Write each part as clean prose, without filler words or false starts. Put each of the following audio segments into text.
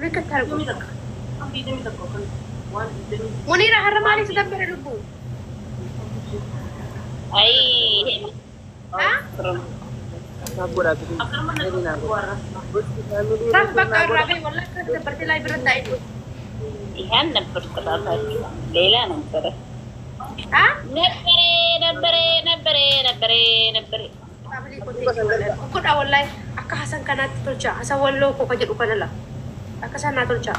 ولك تارجو منيرة هرماني تدبر لبو أي ها نابورا كده ini nabora ربك الربي والله كنت دبرت لاي برد دايدو إيهان نبر كذا ليلى نبر ها نبري family ko tiki wallahi ko da wallahi akka hasan kana tolcha hasan wallo ko kaje kana la akka sana tolcha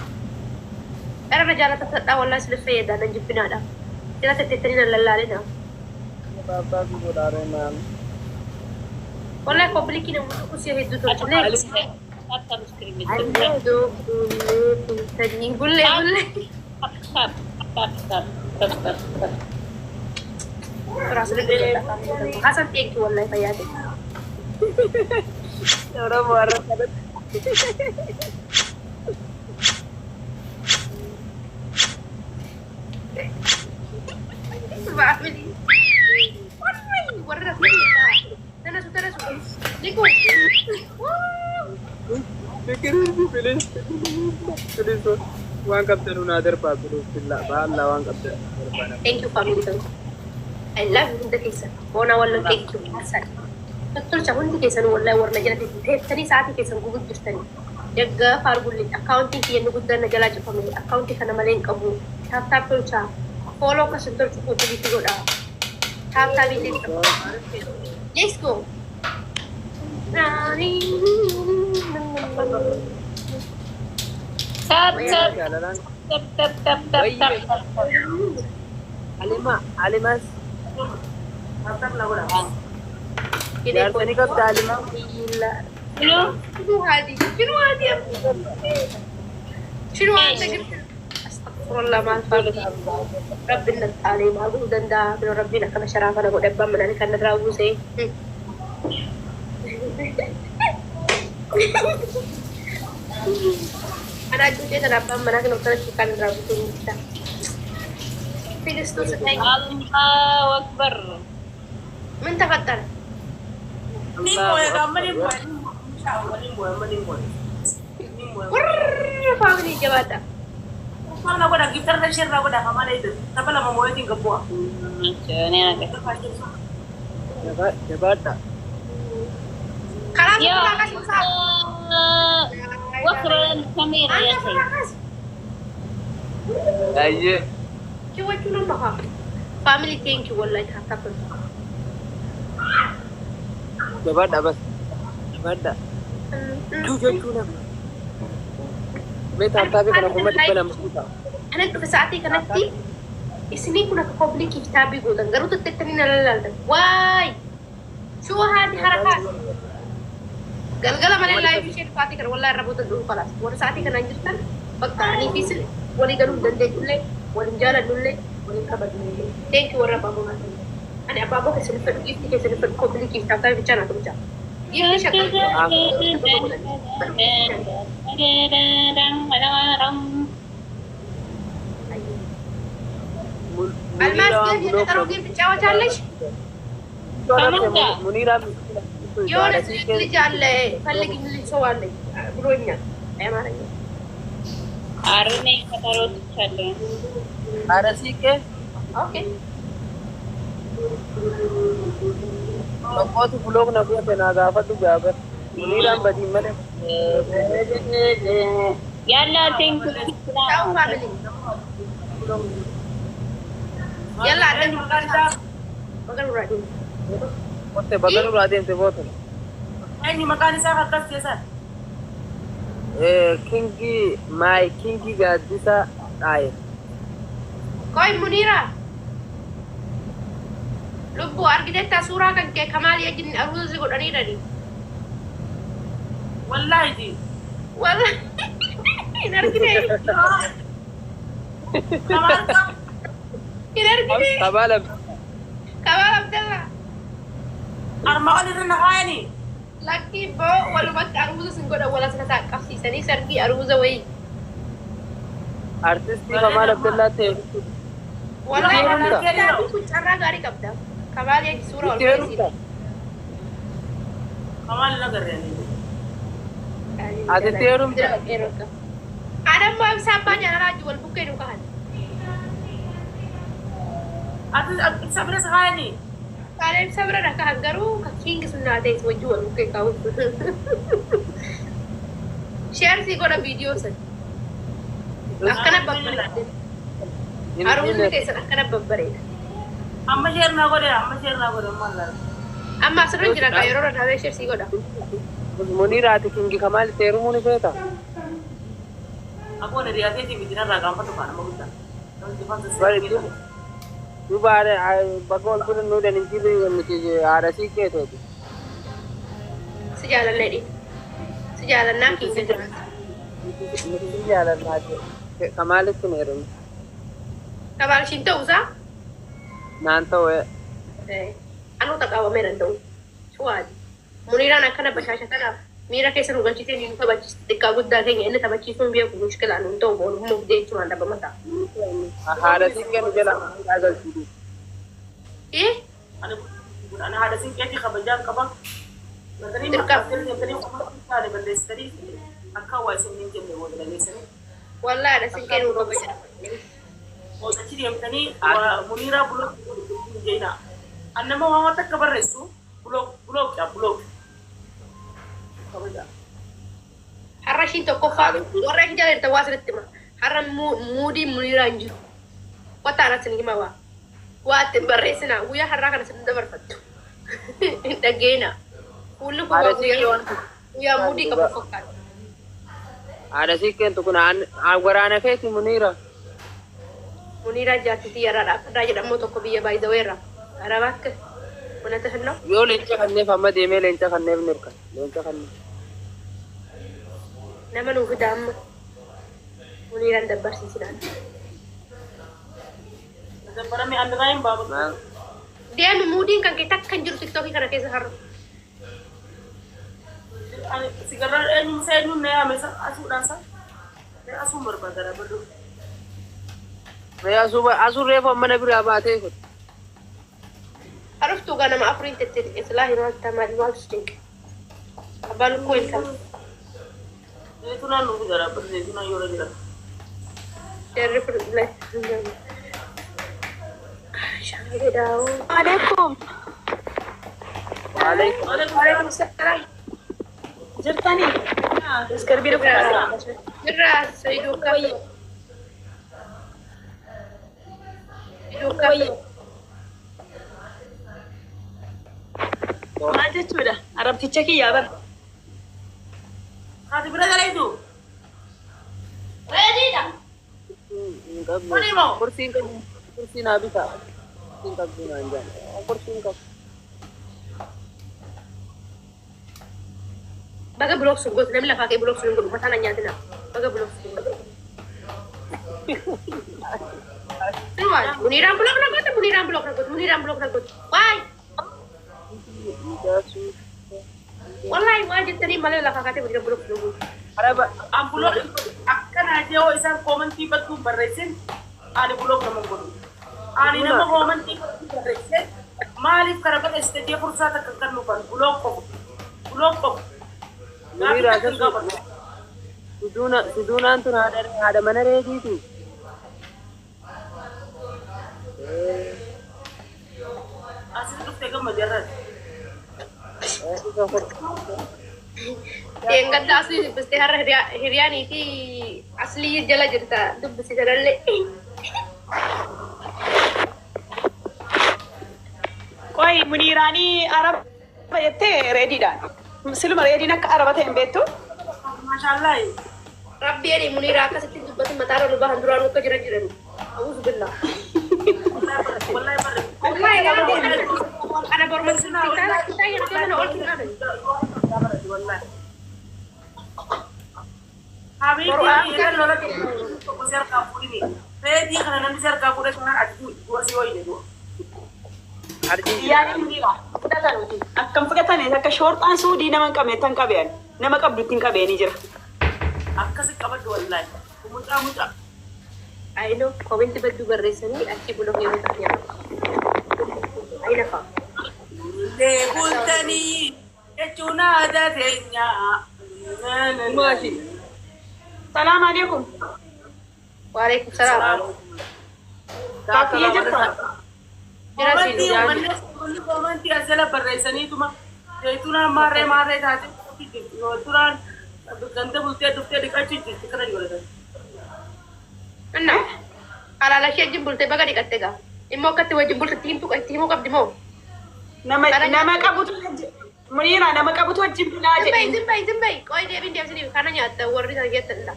era rajala ta wallahi silfe da nan jibbina da kira ta tettina lallale na baba भी बता रहे हैं ma'am wallahi ko bliki na mutu ko siya hiddu tolcha ne حتى مسكرين do tani gulle راس حسن تيك والله فياتي थोड़ा मारा कर بعملي والله ورا انا سوتر ليكو लेकिन Phyllis Phyllis वहां कब तक उनादर पाबलो बिल्ला बाल्ला वहां कब तक thank you family I love you the case وانا والله thank you حسن دكتور شاهون دي كيسن والله ورنا جلت تاني ساعتي كيسن جوجل جستني يجا فارغول لي اكاونتي كي انو قدرنا جلاج فاميلي اكاونتي كان مالين قبو تاب تاب تلشا فولو كسنتر تشوفو بي تقول تاب تاب دي let's go Alimas यार सनी कब तालिमा شنو هذه شنو هذا استغفر الله ما الفرق ربنا التعليم أقول دندا من ربنا كما شرافنا قد أبا من أنا كنا دراوسي أنا أقول كده أبا من أنا كنا دراوسي في دستور سنين الله أكبر من تفضل family jabata Mana gua dah gitar dah share gua dah kamar itu. Tapi lama mau itu enggak buat. Ini anak Jabata خلاص يا خلاص مساء وخر الكاميرا يا أخي aye كيف تقولون بها family thank you والله تحتفل Jabata bas Jabata Jujur Beta tapi kana kuma dibala musuta أنا في ساعتي كنتي السنين كنا كوبليكي كتابي جودا قررت التتنين لا واي شو هذه حركات قال ما لا في شيء فاتي كر والله ربوت الدول خلاص وانا ساعتي كنا جدا بقى في سل ولي قالوا دندي دولي ولنجالا دولي ولنكبر دولي thank you ورا بابا أنا أبغى كسنفر جيتي كسنفر كوبليكي كتابي بيجانا تبجا يلا شكرا الماس كيف ترى كيف تتجاوز عليش Munira يونس اللي جاله فلقي من اللي سوالي بروينا يا ماريا أرني كتارو تشالو Arasi ke اوكي Aku tu blog na kuya penaga apa tu gabar Munira badi mane يلا تنكو تاو فاميلي يلا عندنا مكان راجل Otte bagal urade ente boto Ini makan saya kat biasa. kingi mai kingi gadisa ay كوي منيرة لبو أرجعت تصورة كان كمال يجين أروز يقول أني راني Wallahi di. والله نرجع Kamar ka. نرجع tabala كمال عبد الله Arma oli na kaya ni. لكن بو ولا ما أروز سنقول ولا سنتا كفي سني سرقي أروز وين artist ni Kamal Abdullah the ولا Kira ما ruka. كان كنت أنا غاري كبدا كمال يجي صورة ولا Kira Kamal na gare ni. Aditya room. Ada mau sampahnya ala jual bukan ukahan. Ati sabra sakani. Kalian sabra nak kahan garu kaking sunna ada semua jual bukan kau. Share sih kau video sen. Akan apa berbeda? Harus ni desa akan apa berbeda? Amma share na gore mallar. Amma sering jira kaya orang ada share sih kau dah. Munira ati kingi kamal teru muni feta. Aku ada dia sih bicara ragam apa tuh kan mau kita. Kalau di fase Bari tu bare bagol pun nu dan inti ni arasi ke tu. Sejalan lady. Sejalan nak kingi. Ini jalan aja. Kamal itu neru. Kamal cinta usah? Nanto Anu tak kawa meran tu. Suad. Munira nak kena baca tanah. Mira कैसे रुका चीज़ें नहीं था बच्ची दिक्का गुद्दा कहीं इन्हें था बच्ची सुन भी अब मुश्किल आने तो वो मुझे देख चुना था बमता arasi ke nu jalan agak sini. Ana hada sin keti khabajan kabang. Nadani makafir ni tani kuma kale bande stari akawa sin ni jemme wala ni sani. والله أنا سكين وقبل O tachiri amtani munira bulok jeina. Annama wata kabar resu bulok ya bulok. حرشين تكوفا ورا كده التواصل التما حرم مودي منير انجو وتعالى سنجي ما وات بريسنا ويا حركنا سندبر فتو دقينا كله هو ويا مودي كبفكر Arasi ke tu kuna agwarana ke ti Munira. منيرة جات تيارا راجع دمو تكو بيا باي دويرا أراك ونتهنو Yo lencha kanne fama deme lencha kanne nirka. Lencha kanne. نما نوفي دام منيرة ندبر سيسنا Dabara mi andaim baba. Ma dia mudin kan kita kan juru tiktok kan kayak sehar Ani sigara enu saya nu ne amesa asu dansa. Ne asu berbadara bedu. me asu refa mana bira abate ko. عرفتوا أنا ما أفرين تتت إصلاحي ما تمام ما بستيك أبان كوين كم Itu na nu bidara bedu itu na yora bidara. تعرف لا شاهد داو عليكم Alaikum. وعليكم السلام جرتني بس كربيرو مرة سيدوكا سيدوكا ما جت ولا عربتي تشكي يا بر Hati bidara itu. Mani mo? Kursi na bisa. Tingkat guna anjan. Kursi ka. بقى بلوك سنقول نعمل لك هاكي بلوك سنقول مثلا نياتنا بقى بلوك سنقول منيران بلوك نقول منيران بلوك نقول منيران بلوك نقول واي والله واجد تاني مالي لك هاكي منيران بلوك نقول Araba Ambulok akan aja o isang common tipe tu berresin. Ani bulok naman ko. Ani naman common tipe tu berresin. Malif karabat estedia pursa ta kan lupan bulok ko. Bulok ko. Munira suduna antun ada mana ready tu. Asin tu tega majaran. yang kata asli pasti harian itu asli jala cerita tu pasti jalan le كوي منيراني عرب يتي ريدي دان مسلم ريدي نك عربة بيتو Masyaallah. Rabbi ani munira ka sakin tu pasti mataro lu bahan duranu ka jira jira auzu billah Wallahi bar. wallahi ada borman kita yang kita orang kita Wallahi. Habibi ira lola ko ser ka puri ni. Pedi kana nan ser ka puri kana adu gua si oi de do. يعني منيرة أكم فكتاني تك شورت سودي نما كميتان كبيان نما كبرتين كبياني جرا Akkasi qabad wallahi. Muta. I know comment badu barresani achi bulog yung tanya ay naka Deebultanii jechuun aadaa teenya. Maashi. سلام عليكم. وعليكم السلام. كافية جدا. Komantii uummanni komantii as jala barreessaniituma jechuun maarree taate turaan ganda bultee dhuftee dhiqachuu jirti kana dhiyoolatan. Anna alaala ishee wajjin bultee baga dhiqatte gaa immoo akkatti wajjin bulte itti himuu qabdi moo? nama qabutu Muniira nama qabutu wajjin bulaa jedhe. Zimbai qoy deebiin deebisanii kana nyaatta warri sana jettanidha.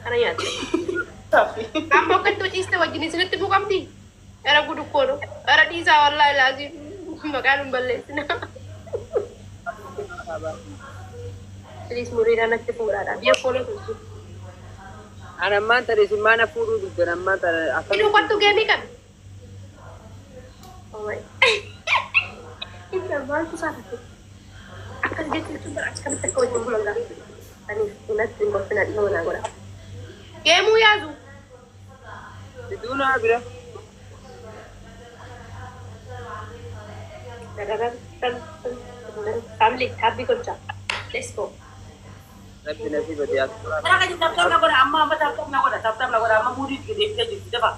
Kana nyaatta. Amma akkatti wajjiste wajjin isinitti himuu qabdi. Era gudu kono. Era dhiisaa wallahi laazim maqaan hin balleessina. Please Muniira natti fuudhaadha. Biyya kooloo tolchu. Anammaan tare isin maana fuudhuu dubban ammaan tare akka Inuu kottu geemii kan. Oh my. Inna maaltu saafate. Akkas jechuun akkamitti akka wajjin bulan gaa. Ani natti hin gorsina dhihoo naa godha. Geemuu yaazu. Siduunaa bira. Family happy gocha. Let's go. Rabbi nasiiba diyaatu. Kana kan taptab na godha amma taptab na godha amma muudii deebitee jirti dafa.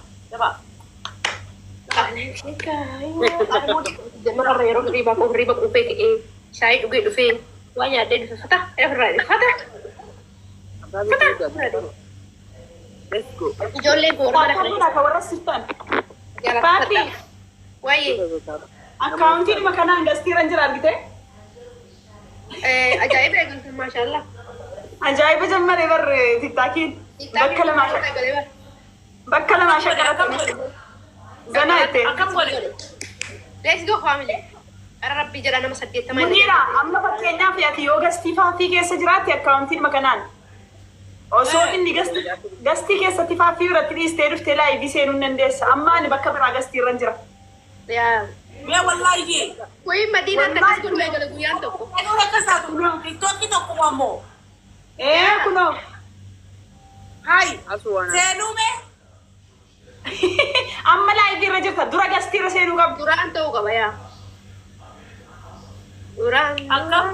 Makarra yeroo riba qufee ka'ee shaayii dhugee dhufee waa nyaadhee dhufe fata Let's go. ijoollee boora mana kana Akka warra siftan. jaallatadha. Waayee Akkaawuntiin makanaan gastiiran jira argite. ajaa'iba eegamtu maashaallah. Ajaa'iba jammaree barre tiktaakiin bakka lamaa shaqaratan ganaa itti. akkam godhe. Let's go family. Ara rabbii jedha nama 80. Muniira amma fakkeenyaaf ati yoo gastii faaffii keessa jiraatte akkaawuntiin makanaan. Osoo inni gastii keessatti faaffii biratti dhiistee dhuftee laayivii seenuu hin dandeessa. Amma ani bakka biraa gastiirran jira. Yaa. Mee wallaahi jee. Wayii madiinaan takkas godhu eegala guyyaan tokko. Kanuu akkas taatu tiktookii tokkuma ammoo. Kunoo. Hayi. Asuwaana. Seenuu mee. Amma laayivii irra jirta dura gastiirra seenuu qabdu. Duraan ta'uu qaba yaa. Duraan. Akkam.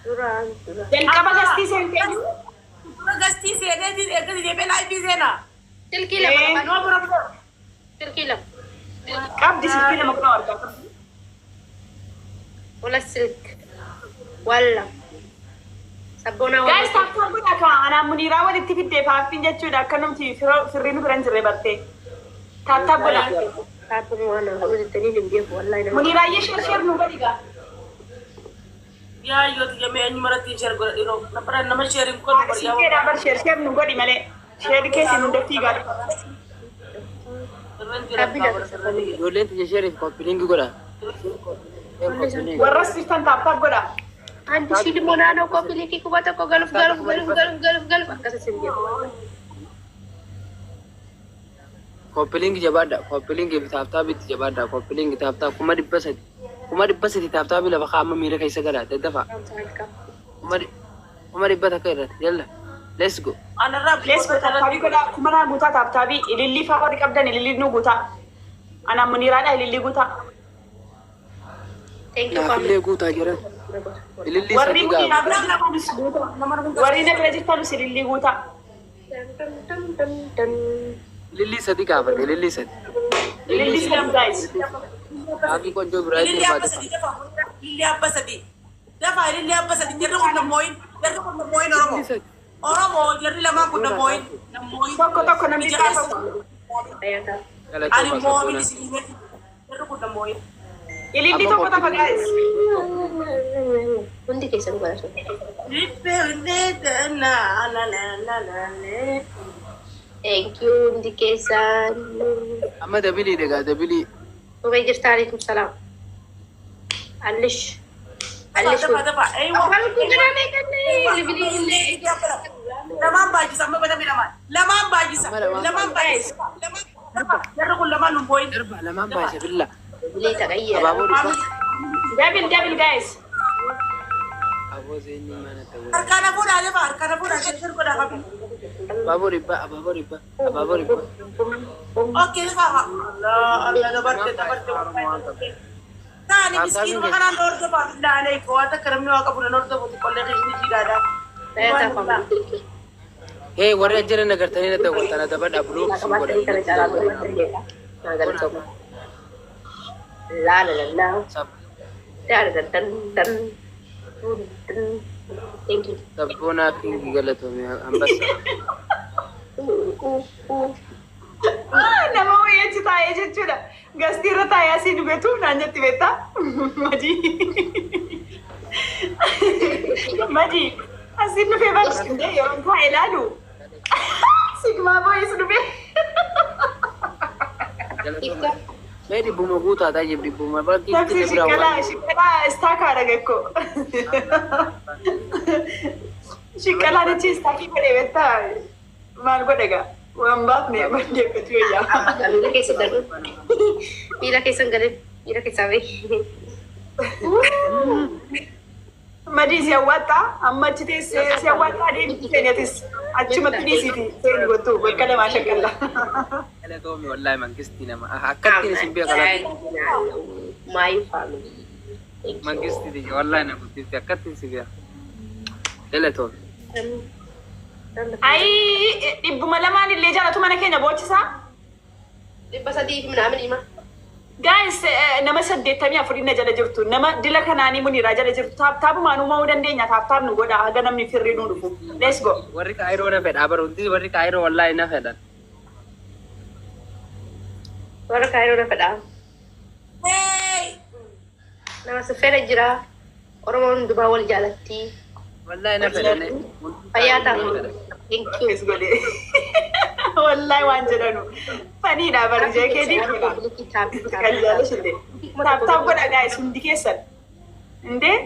Duraan. Jalqaba gastii seentee. Dura gastii seeneetiin eeggatti deemee laayivii seenaa. Silkii lama Noo qaban. bira bira. Silkii lama. Qabdi silkii nama kunoo argaa. Wala silk. Walla. Sabboonaa Guys, taaktaa godha kaa anaan Muniiraa walitti fiddee faaffiin jechuudha akka namti firri nu biran jirre bartee. Taaktaa godha. Taatuma waan hafu jettanii hin beeku wallahi nama. Muniiraa ishee sheer nu godhi gaa. Yaa yoo jamee eenyu maratti sheer godha dhiroo. Nama sheeriin godhu bari yaa. Sikkeedhaa bar sheer nu godhi malee. Sheeri keessi nu daftii gaadha. Ijoolleen tija sheeriif koppiliingi godha. Warra siftan taaktaa godha. Anti shili monaanoo koppilii kuba tokko galuf akkasa sin beeku. Koppiliingi jabaadha. Koppiliingi taaftaa bitti jabaadha. Koppiliingi taaftaa 1,800. 1,800 taaftaa bi lafa qaama miira keessa gala. Daddafa. 1,100 takka irratti jalla. Let's go. Anarraa Lees taaktaa godha kumanaa guutaa taaktaa bi ilillii faa warri qabdan ilillii nu guutaa. Anaan Muniiraadha ilillii guutaa. Thank you Naafillee family. guutaa jiran. Ilillii Warri sadii gaafata. Muniiraa qabus guutaa. Warri na bira jirtanus ilillii guutaa. Ilillii sadii gaafata. Ilillii sadii. Ilillii sadii guys. Haaqii qonjoo biraa Lilli jiru abba sadii dafa. Lilli abba sadii. Dafa lilli abba sadii jarri kun namooyin. Jarri kun namooyin Oromoo. Oromoo jarri lamaan kun namooyin. Namooyin. Tokko namni gaafa. Ani moomin isin jarri kun namooyin. Ilillii tokko tokko guys. Hundi keessan godhatu. Thank you hundi keessan. Amma dabilii dhagaa dabilii. Dhugee jirta alaikum salaam. Allish. Dafa dafa. Afaan guddaa meeqannee? Lamaan baay'isa amma bada midhamaan. Lamaan baay'isa. Lamaan baay'isa. Jarri kun lamaan namooyin. Darba lamaan baay'isa billa. Bilee taqayyaa. Abaaboo dhibba. Double guys. Aboo zeenii mana ta'uu. Harkaan fuudhaa dafa harkaan fuudhaa sheer godhaa qabu. Abaaboo dhibba. Abaaboo dhibba. Abaaboo dhibba. Oke, Pak. Allah dabarte. Tani miskin makanan ordo Pak. Dale ko ata karam ni waka puna ordo buti kolle ni tidak ada. Saya tak paham. Hee warri ajjira nagartanii na ta'u tana dabadha buloo Akka baatanii kana caalaa godhataniidha. Naa galatooma. Laala lallaa. Daara dan dan. Thank you. sabboonaa fi galatoomi ambassa. Nama wayyachi taa'ee jechuudha. Gastii irra taa'ee asii dhugeetu naan jetti beektaa? Madii asii dhufee barsiisee yeroo taa'ee ilaalu sigmaa boo'is dhufee. Mee dhibbuma guutaa ta'a jib dhibbuma bakki Taksii itti bira shiqqalaa istaakaadha gekko. Shiqqalaa jechi istaakii godhee beektaa? Maal godhe gaa? Waan baafne bandeeffatu wayyaa. Miila keessa darbu. Miila keessan galee miila keessaa bee. Madii si hawwataa amma achi teessee si hawwataa deemti seenatis achumatti dhiisiiti seeni gottu bakka lamaa shakkalla. galatoomi wallaahi mangistii nama akkattiin isin beekalaa My family. mangistii wallaahi na guddifti akkattiin isin beeka galatoomi. Ayi dhibbuma lamaan illee jaalatu mana keenya boochisaa. 300 fi minaamin hima. Guys, nama 84 na jala jirtu. Nama dila kanaanii muniraa jala jirtu. Taaptaabumaan uumamuu dandeenya. Taaptaab nu godha. Haga namni firri nu dhufu. Let's go. warri kaayiroo na fedha baruuti warri kaayiroo wallaahi na fedhan. Warra kaayiroo na fedhaa. Nama si fedha jira. Oromoon hundumaa wal jaalatti. wallaahi na fedhan. Fayyaa ta'a. Thank you. Let's go. Wallahi waan jedhanu. Faniidha bari jee keedii. Kan jaalashille. Taaptaab godha guys hundi keessan. Indee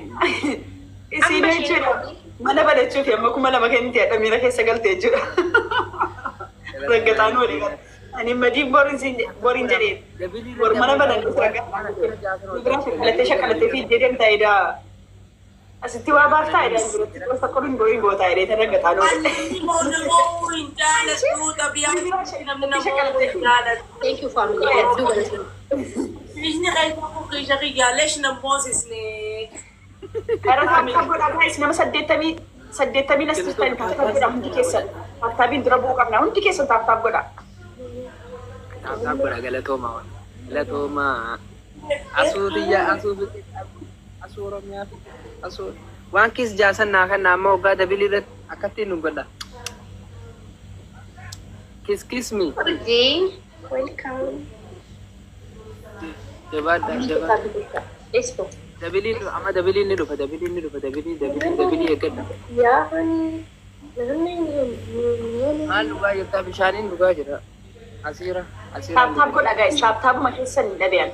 isiin jechuudha. Mana badachuuf yamma 2,000 kennite hadha miira keessa galte jechuudha. Raggataan walii gala. Ani madii boriin jedheen. Bor mana badan biraa shakkalattee fi jedheen taa'edha. Asitti waa baaf taa'edha. Gosa qoriin boriin gootaa jedhee raggataan walii. Thank you family. Hedduu galatoomna. Gara taaptaab godhaa guys nama 80 as turtan taaptaab godhaa hundi keessan. Taaftaabiin dura bu'uu qabna hundi keessan taaptaab godhaa. Taaptaab godha galatooma galatooma asuu biyya asuu oromiyaa asuu waan kis jaasan naa kan naamma waggaa dabilii irratti akkattiin nu godha. Kiss me. Jane, welcome. Jabaadha. Let's go. Dabiliin amma dabiliin ni dhufa dabilii eeggadha. Yaahan. Maal dhugaa jirtaa bishaaniin dhugaa jira. Asiira. Taaptaab godhaa guys taaptaabuma keessan hin dhabean.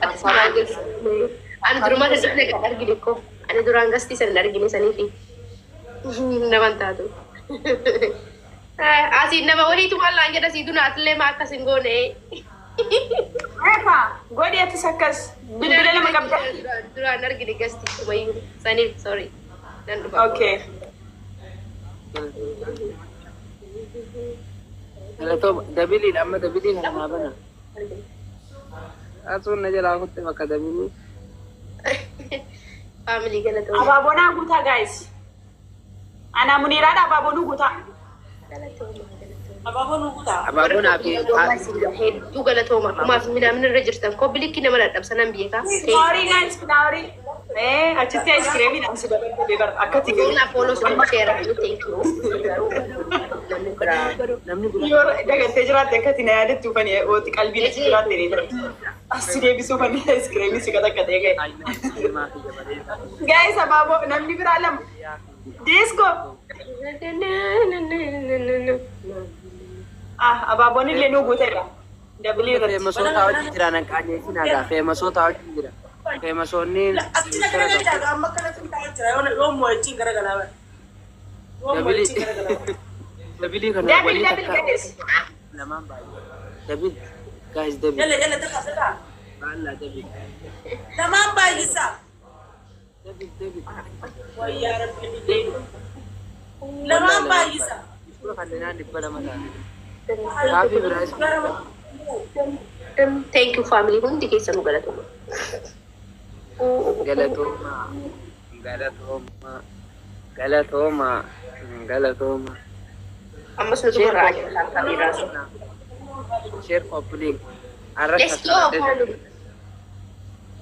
Ani duruma dadhabne kan argine ko. Ani duraan gastii san argine saniifi. Naman taatu. Asiin nama waliitu wallaan jedha sii dunaatillee maa akkas hin goone. Eefa godhi atis akkas bilbila lama qabda. Duraan argine gastii kumayyuu saniif sorry. Nan dhufa. Okay. Galatooma dabiliin amma dabiliin kana bana. Asuun na jalaa kutte bakka dabilii. Family galatooma. Abaabonaa guutaa guys. Ana muniiraadha abaabonuu guutaa. Abaaboonaa fi Hedduu galatooma. Kumaaf midhaan irra jirtan kobilikkii nama dadhabsanan beekaa. Flaaworii guys flaaworii. Achitti aiskiriimii namsi dabalatee bara akkatti Kun Apollo sun share thank you. namni kun yoo dagartee jiraatte akkatti na yaadattu fani ooti qalbiin achi jiraatte ni asi deebisuu fani aiskiriimii si qaqqatee ga'e. Guys abaaboo namni biraa lama. Disco. Abaaboon illee nu guuteera. Dabilii irratti. feemasoota wajjin jira nan qaanyee fi naagaa feemasoota wajjin jira. Feemasoonni dabilii kana Dabil walii dabil takka gadis. lamaan baay'ee. Dabil guys dabil baala dabil Namaan baay'isa. dabil Wayyaa rabbi. Namaan baay'isa. suura kanneenaan dhibba lama taate. Kaafii biraa isa. Thank you family hundi keessanuu galatooma. Galatooma galatooma galatooma galatooma Ammas nuti barraa jirtan kan irraa. Share copying. Let's go finally.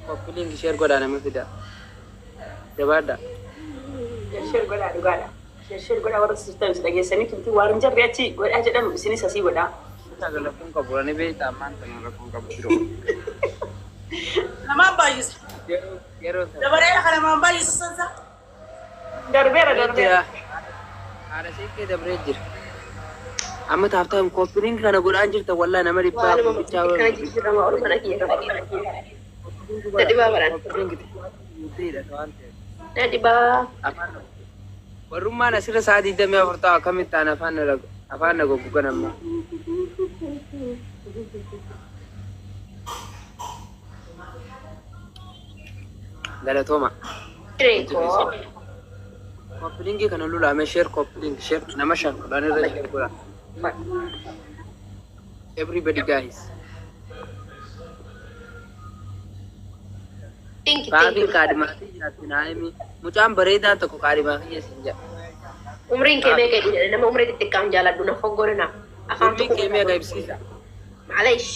Copying share godhaaname fida. Jabaadha. Share godhaa dhugaadha. Share godhaa warra sistaanis dhageessanii tumti waan jarri achi godhaa jedhan isinis asii godhaa. Rakkoon qabu ani beektaa ammaan kana rakkoon qabu jiru. Namaan baay'isa. Yeroo Dabaree akka namaan baay'isa sansa. Darbeera. haadha siiqqee dabree jira. Amma taaftaan copying kana godhaan jirta wallaahi nama dhibbaa bichaa Kana jijjiirama ol kana kiyya. Dadhibaa baran. Dadhibaa. Warrummaan asirra sa'aatii 24 ta'u akkamitti aan afaan na goggogan amma. Galatooma. Reekoo. Copying kana lulaame share copying share nama shan kudhan irra share godha. Everybody guys. Thank you. Baabin kaadhimaatii jiraatti naa'imi. Mucaan bareedaan tokko kaadhimaa kiyya siin jedha. Umriin kee meeqa jedhe nama umrii xixiqqaan jaaladhu na foggorina. Afaan Urmiin kee meeqa ibsiisa? Maaleesh.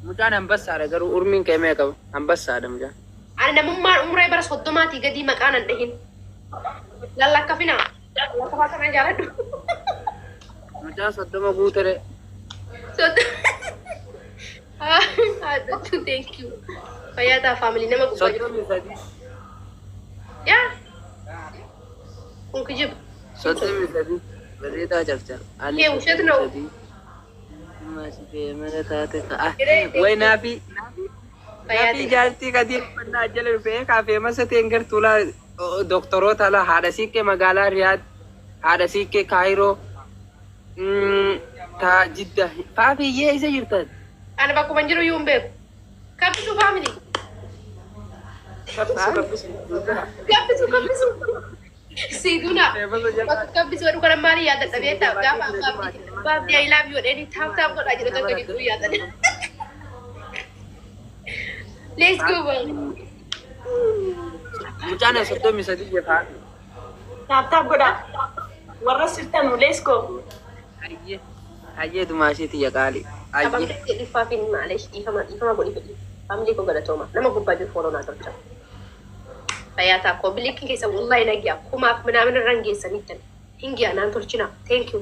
Mucaan hambassaadha garuu urmiin kee meeqa hambassaadha mucaan. Ani namummaan umree bara 30 gadii maqaan an dhahin. Lallakkafina. Lallakkafaa kana jaaladhu. Mucaan 30 guutere. Thank you. Fayyataa family nama gubbaa jiru. 33. Yaa. Kun kijiba. 33. Bareedaa jarjar. Kee usheetu na'u. Way naafi Fayyaate. jaartii kadii uffannaa jala dhufee kaafee masa ta'een gartuulaa doktoroota ala haadha siiqqee magaalaa Riyaad, haadha siiqqee Kaayiroo, taa Jidda faafiyyee isa jirtan. Ani bakkuma jiru iyyuu hin beeku. Kabbisu family. Kabbisu. Siiduna. Kabbisu wadhu kana maali yaadadha beektaa gaafa baabdii I love you dheeni taaf godhaa jiru tokko gidduu yaadadha. Let's go bang. Mucaan 33 jefaa. Taap godhaa. Warra sirtanu let's go. Ayyee dumaashiiti yaqaali. Abang Ayyee. kecil di Fafin Malaysia ifama boleh pergi. Family ko gada cuma. Nama gubba ju follow na torcha. Kaya ta ko bili kin kesa wallahi na giya kuma mana range sanitan. Hingiya nan torchina. Thank you.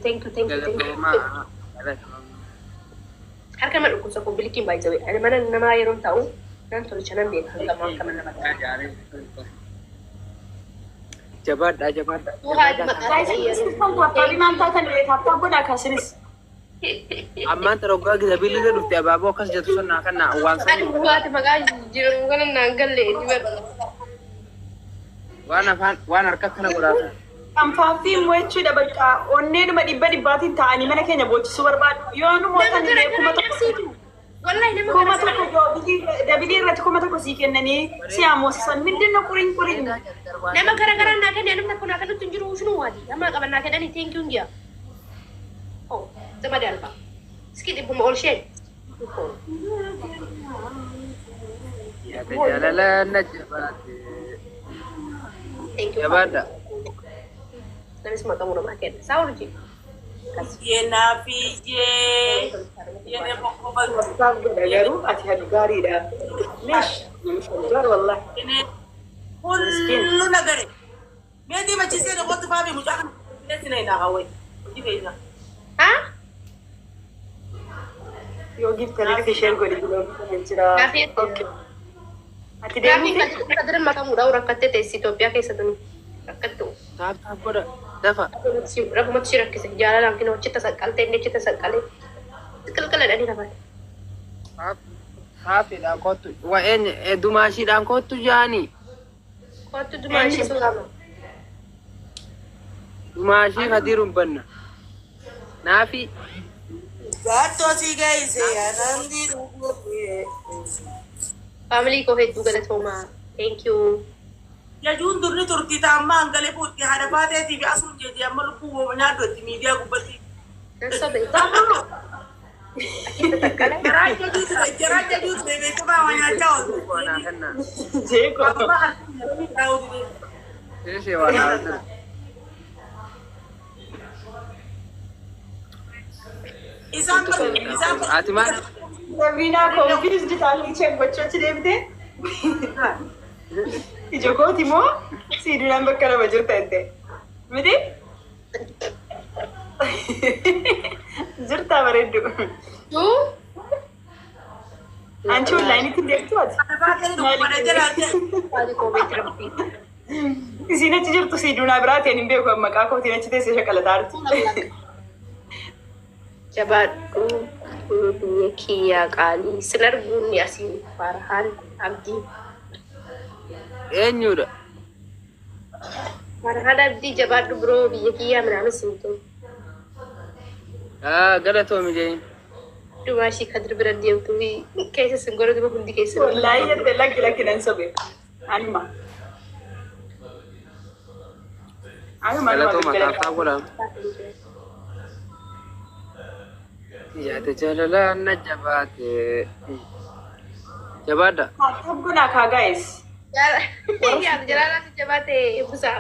Har kan madu kusa ko bili kin bai zawe. Ani mana nama yaron tahu nan torchina be kan kama kaman nama. Jabaadha. Tuhan makasih ya. Sistaan taappaadhi maan taatan taaptaa godhaa kaasinis. Ammaan taroggaa gizabilii dhufte abaaboo akkas jettu sun naa kannaa waan Ani sanii buat maga jiran kana nangalle di ber. waan harka kana godhaatan. Anfaaffii immoo jechuudha bakka onneedhuma dhibbaatiin ta'anii mana keenya boochisuu barbaadu. Yoo nu mootan illee kuma tokko. Wallahi nama Kuma tokko dabilii irratti kuma tokko sii kennanii si hamoosisan mindinna quriin. nama gara na kan namna kuna kan tun jiru shunu wadi. Amma qaban na kan ani thank you ngiya. Oh, sama da alba. Sikit ibu mo all share. Yaada jaalalaa na jabaate. Thank you. Jabaadha. Nami semua kamu rumah kan. Saur ji. Yenaafiyyee. Yenee boqqoba. Taap godha garuu ati hadu gaariidha. Meesh gaar wallahi. Yenee hullu nagare. Meetii machisee namoota faafi mucaa kana. Leessi na hin hawwe. Hojii keessa. Ha? Yoo giftanii dhufe isheen godhi biloon jira. Gaafii Ati Gaafii deemuu kan kadira makamu dah orang kata tes Ethiopia ke satu. Rakatu. Taap godha. Dafa. Ragu mat sirak kisah jalan lang kino cita sakal tende cita sakal. Kal ada ni dapat. Haafiidhaan kottu. Wa'een dumaashiidhaan kottu jaanii. Kau tu masih selama. Dumaashii hadiruun banna. Naafi. Gaatoo si geesse anandi dhuguufi. Family ko hedu galat homa. Thank you. Jajuun durni turtii taamma hangalee fuutti haadha baateetii fi asuun jeetii amma lubbuu wooma nyaaddotti miidiyaa gubbatti. Nasa ba ita? Jaraa jajuutu beekamaa waan nyaachaa oolu. Naa kannaa. jeeqoo. Amma harkii daawwatu. Ishee waan haala. Isaan Ati maal? Sabrina confused taali check gochochi deebite. Ija kooti moo siidinaan bakka lama jirta jette. Miti? Jirta bareeddu. Tuu? Anchi onlaayinitti deemtu ati? Maali koomenti rabbii. Isiin achi jirtu siidunaa biraatiin hin beeku maqaa kootiin achi teessee shaqalataa jirti. Jabaadhu biyya kiyyaa qaalii sin arguun asiin Farhaan Abdii. Eenyudha? Farhaan Abdii jabaadhu biroo biyya kiyyaa minaamis hin ta'u. Galatoomi jeen. Dumaashii kadir bira deemtu keessa sin godhatu hundi keessa. Wallaahi jette lakki nan sobe. Anuma. Galatooma kaaftaa godhama. Yaada jaalalaa na jabaate. Jabaadha. Tabgunaa kaa guys. Yaada jalaalaatti jabaate busaa.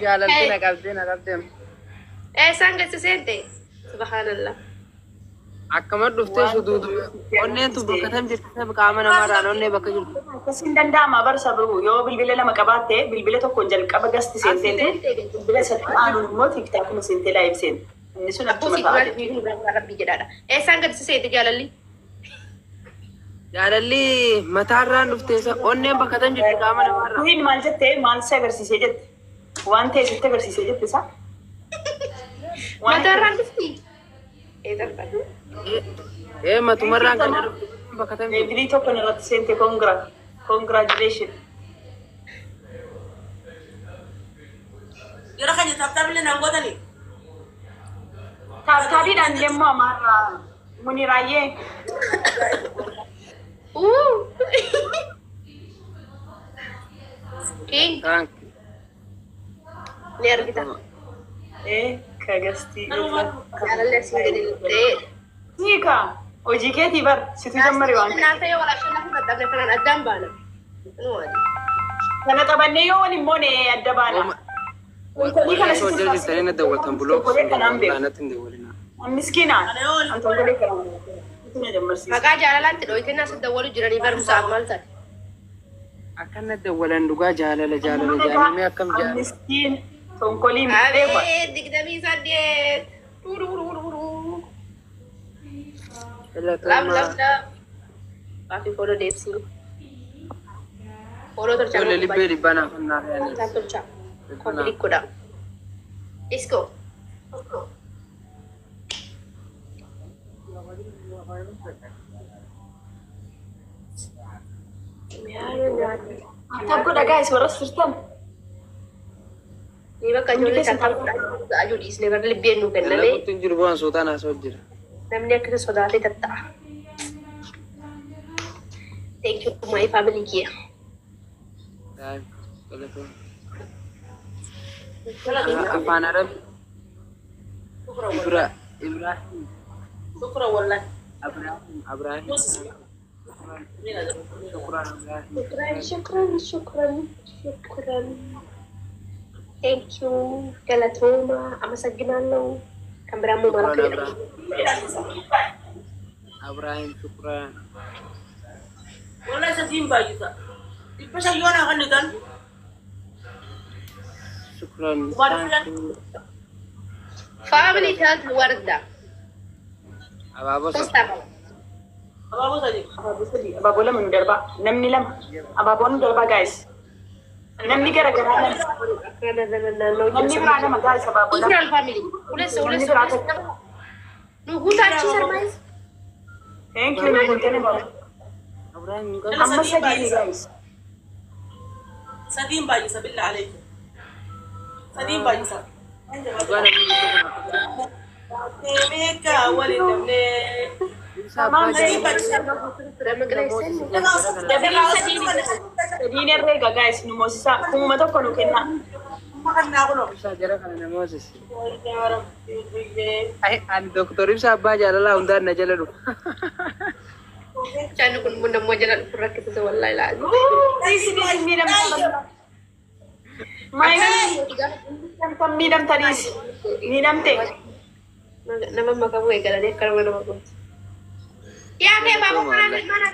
Jaalalli na qabdee. Isaan gadi seente. Subhanallah. Akkama dhuftee suduudu. Onneen tu bakka tam jirti qaama namaarraan onnee bakka jirtu. Akkasiin danda'ama barsa biruu yoo bilbila lama qabaatte bilbila tokkoon jalqaba gasti seentee bilbila isa aanuun immoo tiiktaakuma seentee laayif seente. Inni sun Abbuu achuma si taa'ate. duraa rabbii jedhaadha. Isaan gadi seente jaalalli. Jaalalli mataarraan dhufteessa onneen bakka tam jirti qaama namaarraan. Kuhiin maal jettee maal si agarsiisee jette? Waan ta'e sitti agarsiisee jette isaa? Mataarraan dhufti. Matumarraan kan dhufte bakka tam jirti. Bilii tokko irratti seente congratulation. Yeroo kana taphtaablee naan godhani. Taabtaabiidhaan deemmoo amaarraa muni raayyee. King Thank ni argita. Kagastii. Jaalalli asiin gadi lixxee. Hiika hojii keetii bar situ jammari waan Naan ta'ee walaashaa lafa dadhabne kanaan addaan baana. kana qabannee yoo waliin moone adda baana. Wantoonni kana you. Hojii jirtanii na dawwatan buloo. Naannatti hin dawwalinaa. miskiinaa wantoonni kana na jammarsiisa. Maqaa jaalalaatti dhooyteen as dawwalu jiranii barumsaaf maal ta'e? Akka na dawwalan dhugaa jaalallee akkam jaalala. Miskiin tonkoliin beekwa. Abee digdamii saddeet. Lam. Kaafii fooloo deebsii. Fooloo tolchaa. Ijoollee libbee dhibbaa naaf naaf yaani. Tolchaa. Kompilikkoodha. Iskoo. Tabgoodha guys warra sirtan. Ni bakka ijoollee tattaafudha. Ajuu dhiisnee bara libbeen nuu kenname. Kun jiru bu'aan suutaan haasoo jira. Namni akkasa sodaatee tatta'a. Thank you my family here. Afaan Arab Ibrahim Shukra wallahi. Abraham Shukran. Thank you. Galatoma. Amasaginalo. Kameramu malaki. Abraham syukran. Wallahi sa team baay'isa. Ipa sa iyo na kanitan. Syukran. Family health warda. Ababo sa Abaabo sa Abaaboo lama nu darba. Namni lama. Abaaboo nu darba guys. Namni garagaraa lama. Namni biraa lama guys abaaboo lama. Cultural family. Ules. Nuguta achi sarmais. Thank you. Naguntene baaba. Abraham Amma sadii guys. sa team baay'isa billah alaykum. Sa team baay'isa. Meka walin namne. Sadiin herreega guys nu moosisaa kumuma tokko nu kennaa. Makan na ako no. Sa jara kana na Moses. Ya Rabbi. Ay, an doktor Ibsa Abba jaalala hundaan na jala dhufa. Chanu kun bunda mo jalan pura kita sa wallahi la. Miidhamtaniis miidhamte nama makamu eegalanii akka nama gooti. Yaa kee baaboo mana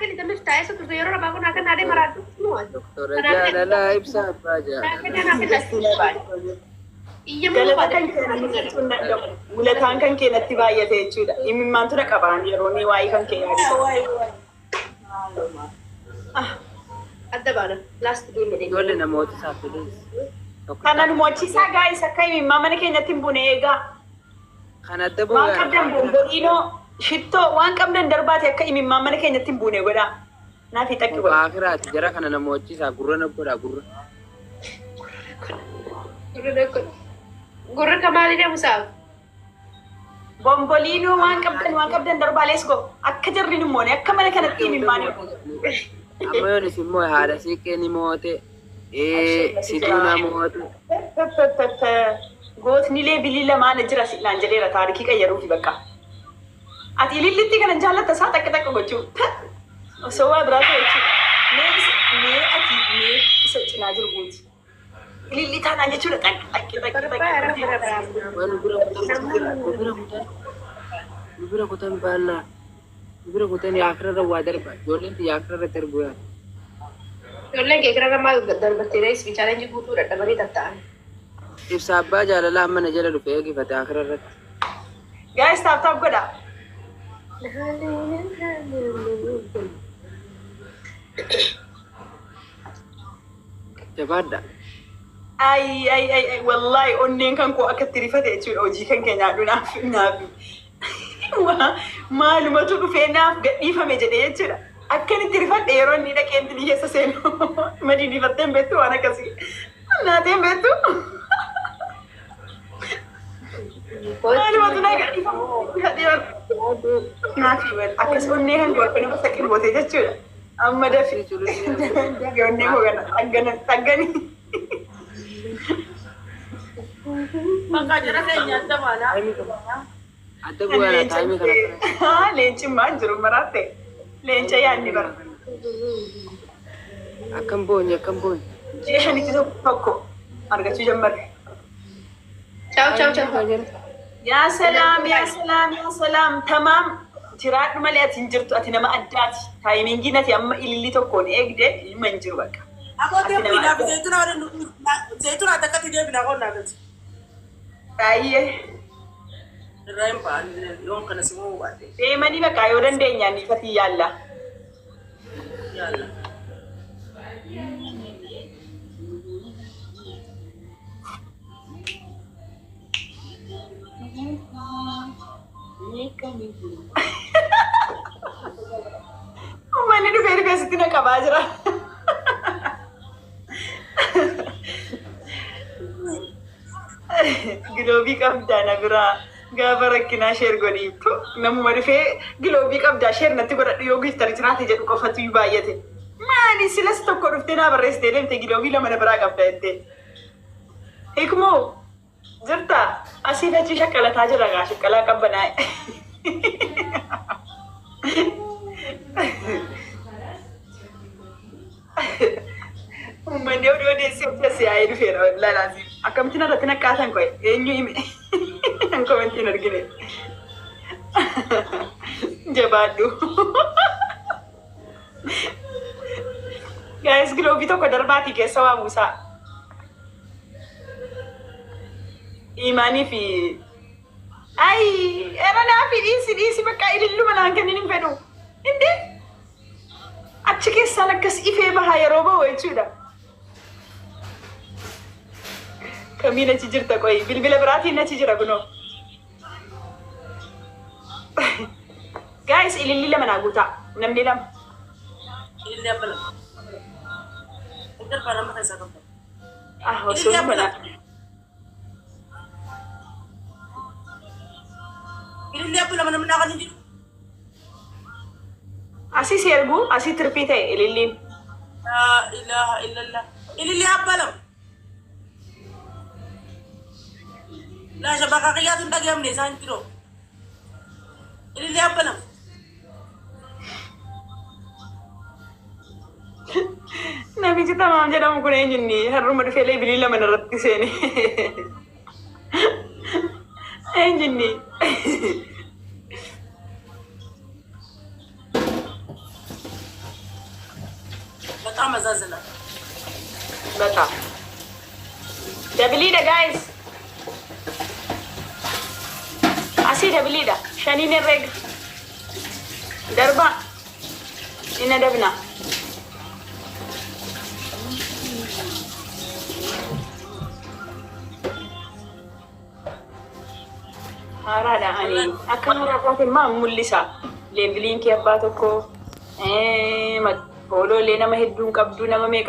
kan itti miftaa isa turte yeroo baaboo naa kan naadee maraatu nu waati. Doktora jaalalaa ibsa abbaa jaalalaa. Mulataan kan keenyatti baay'ate jechuudha. Imimmaantu na qabaan yeroo ni waa'ee kan keenyaa. Adda baana laast deemee deemee. Ijoollee namoota saafilis. Kanan mochisaa gaa'is akka imimmaa mana keenyatti hin bune eegaa. Kan adda Waan qabdan bombodiinoo shittoo waan qabdan darbaate akka imimmaa mana keenyatti hin bune godhaa. Naaf hiixakki godha. Baakiraati jara kana namochisaa gurra na godhaa gurra. Gurra kamaali deemu saaf. Bomboliinoo waan qabdan darbaalees go akka jarri nu moone akka mana kanatti imimmaa ni Amma yoonis immoo haadha siiqqee ni moote. Siduu na moote. Gootnilee bilii lamaan jira silaan jedheera taarikii qayyaruufi bakka. Ati ilillitti kana jaalatta isaa takka gochuu. Osoo waa biraa ta'e jechuudha. Mee isa cinaa jiru guuti. Ililli taanaan jechuudha takki. Nu bira kutan baannaa. Nu bira kutan yaakirarra waa darba. Ijoolleen yaakirarra darbu yaa. Ijoolleen kee kira namaa darbattee rees chaalenjii guutuu dadhabanii tatta'an. Ibsa abbaa jaalalaa mana jala dhufee eegifate yaakirarratti. Gaa'is taaf godha. Jabaadha. Ay, wallahi onneen kan koo akkatti rifate jechuudha hojii kan keenyaa naafi. Maalumatu dhufee naaf gadhiifame jedhee jechuudha. Akkanitti rifadhe yeroo inni dhaqee inni keessa seenu madii rifattee hin beektu waan akkasii. Naateen beektu. Maalumatu naa gadhiifame. Naafi akkas onnee kan koo akka nama saqqinbootee jechuudha. Amma dafi. Onnee koo kana dhagganii. Maka jara keenya adda baana. Adda bu'aadha taa'imee kana. Leenci maan jiru maraate. Leenca yaadni bara. Akkam boonye. Ji'a shanitti tokko argachuu jammarre. Ciao. Yaa salaam. Tamaam. Jiraadhu malee ati hin jirtu ati nama addaati. Taayimingiin ati amma ililli tokkoon eegde ilma hin jiru bakka. Aku deebina zayituun adda akkatti deebina qonnaa gati. Baay'ee. Irraa hin ba'an yoon kana si moo baate. Deemanii bakka yoo dandeenyaan ifatii yaalla. Yaalla. Uummanni dhufee sitti na qabaa jira. Giloobii qabdaa na biraa gaafa rakkinaa sheer godhiiftu namuma dhufee giloobii qabdaa sheer natti godhadhu yoo giftari jiraate jedhu qofatu baay'ate. Maali silas tokko dhuftee naa barreessitee deemte giloobii lama na biraa qabda jettee. Hikmoo jirta asiif achi shakkalataa jira gaa shakkalaa qabbanaa. Uummanni oduu odeessee hojjese yaa'ee dhufeera lalaasiif. Akkamitti narratti naqqaasan qo'e eenyu hime kan komentiin argine. Jabaadhu. Gaa'is giloobii tokko darbaatii keessa waa buusaa. Imaanii fi eranaa fi dhiisi bakka ililluma naan kennin hin fedhu. Indi achi keessaan akkas ifee bahaa yeroo bahu jechuudha. Kamiin achi jirta qoyi bilbila biraatiin achi jira kunoo. Gaa'is ililli lama naa guutaa namni lama. Ililli abba lama. Darbaa nama keessaa qabda. Osoo mana. Ililli abba lama namni naakan hin jiru. Asii seerguu asii tirfii ta'e ililliin. Laa ilaaha illallah. Ililli abba lama. Laa shabaka qiyyaatu hin dhagahamne isaan jiroo. Ililli abba lama. Namichi tamaam jedhamu kun eenyunni har'uma dhufee bilbila lama irratti seene. انجني በጣም መዛዝና በጣም ደብሊዳ ጋይስ አሲ ደብሊዳ ሸኒን ረግ ደርባ ይነደብና አራዳ አኒ አከመራ ቆተማ ሙሊሳ ሌብሊንክ ያባተኮ ፎሎ ለነማ ሄዱን ቀብዱ ነማ ሜቃ